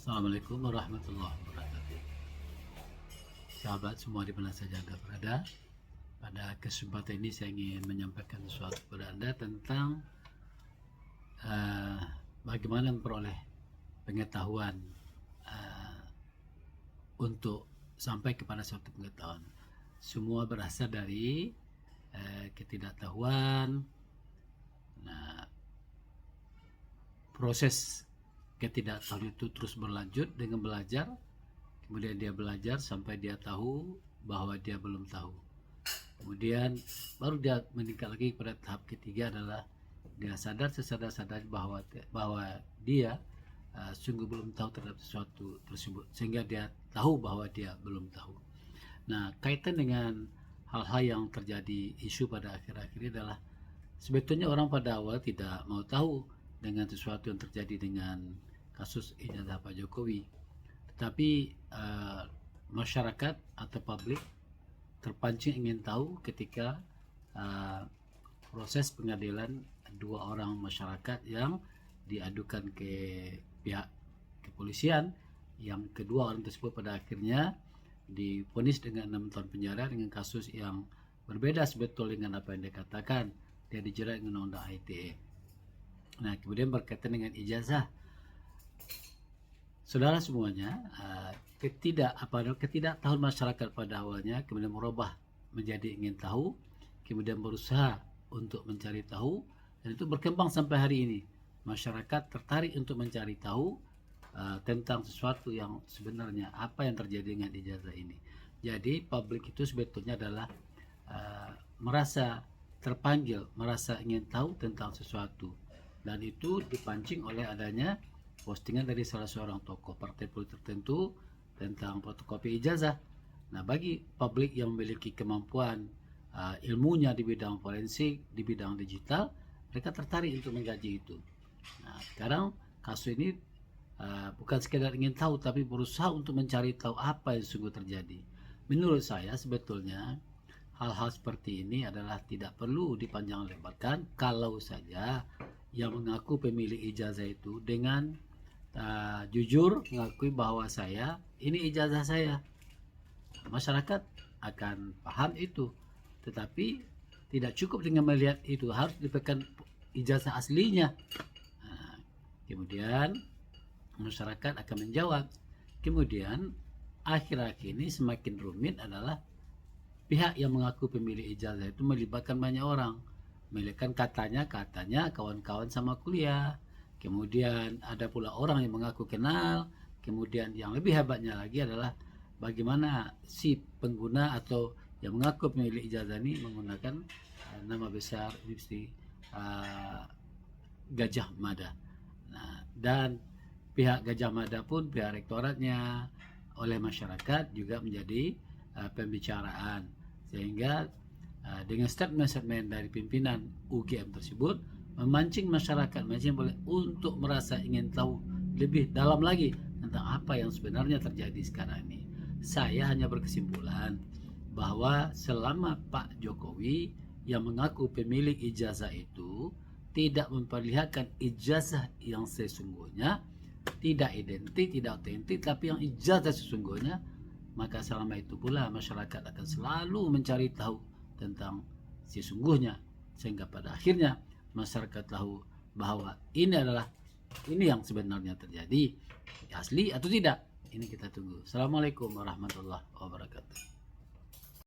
Assalamualaikum warahmatullahi wabarakatuh. Sahabat semua di mana saja Anda berada, pada kesempatan ini saya ingin menyampaikan sesuatu kepada Anda tentang bagaimana memperoleh pengetahuan untuk sampai kepada suatu pengetahuan. Semua berasal dari ketidaktahuan. Nah, proses ketidaktahuan itu terus berlanjut dengan belajar, kemudian dia belajar sampai dia tahu bahwa dia belum tahu, kemudian baru dia meningkat lagi pada tahap ketiga adalah dia sadar sesadar-sadar bahwa dia sungguh belum tahu terhadap sesuatu tersebut, sehingga dia tahu bahwa dia belum tahu. Nah, kaitan dengan hal-hal yang terjadi isu pada akhir-akhir ini adalah sebetulnya orang pada awal tidak mau tahu dengan sesuatu yang terjadi dengan kasus ijazah Pak Jokowi, tetapi masyarakat atau publik terpancing ingin tahu ketika proses pengadilan dua orang masyarakat yang diadukan ke pihak kepolisian, yang kedua orang tersebut pada akhirnya divonis dengan 6 tahun penjara dengan kasus yang berbeda sebetulnya dengan apa yang dia katakan. Dia dijerat dengan undang-undang ITE. Nah, kemudian berkaitan dengan ijazah, saudara semuanya, ketidaktahuan masyarakat pada awalnya kemudian merubah menjadi ingin tahu, kemudian berusaha untuk mencari tahu, dan itu berkembang sampai hari ini. Masyarakat tertarik untuk mencari tahu tentang sesuatu yang sebenarnya apa yang terjadi dengan ijazah ini. Jadi publik itu sebetulnya adalah merasa terpanggil, merasa ingin tahu tentang sesuatu, dan itu dipancing oleh adanya postingan dari salah seorang tokoh partai politik tertentu tentang fotokopi ijazah. Nah, bagi publik yang memiliki kemampuan ilmunya di bidang forensik, di bidang digital, mereka tertarik untuk mengkaji itu. Nah, sekarang kasus ini bukan sekedar ingin tahu, tapi berusaha untuk mencari tahu apa yang sungguh terjadi. Menurut saya sebetulnya hal-hal seperti ini adalah tidak perlu dipanjang lebarkan kalau saja yang mengaku pemilik ijazah itu dengan jujur mengakui bahwa ini ijazah saya. Masyarakat akan paham itu, tetapi tidak cukup dengan melihat itu, harus diberikan ijazah aslinya. Nah, kemudian masyarakat akan menjawab. Kemudian akhir-akhir ini semakin rumit adalah pihak yang mengaku pemilik ijazah itu melibatkan banyak orang, melibatkan katanya kawan-kawan sama kuliah, kemudian ada pula orang yang mengaku kenal, kemudian yang lebih hebatnya lagi adalah bagaimana si pengguna atau yang mengaku pemilik ijazah ini menggunakan nama besar Universiti Gajah Mada. Nah, dan pihak Gajah Mada pun, pihak rektoratnya, oleh masyarakat juga menjadi pembicaraan, sehingga dengan statement-statement dari pimpinan UGM tersebut memancing masyarakat untuk merasa ingin tahu lebih dalam lagi tentang apa yang sebenarnya terjadi sekarang ini. Saya hanya berkesimpulan bahwa selama Pak Jokowi yang mengaku pemilik ijazah itu tidak memperlihatkan ijazah yang sesungguhnya, tidak identik, tidak otentik, tapi yang ijazah sesungguhnya, maka selama itu pula masyarakat akan selalu mencari tahu tentang sesungguhnya, sehingga pada akhirnya masyarakat tahu bahwa ini yang sebenarnya terjadi, asli atau tidak. Ini kita tunggu. Assalamualaikum warahmatullahi wabarakatuh.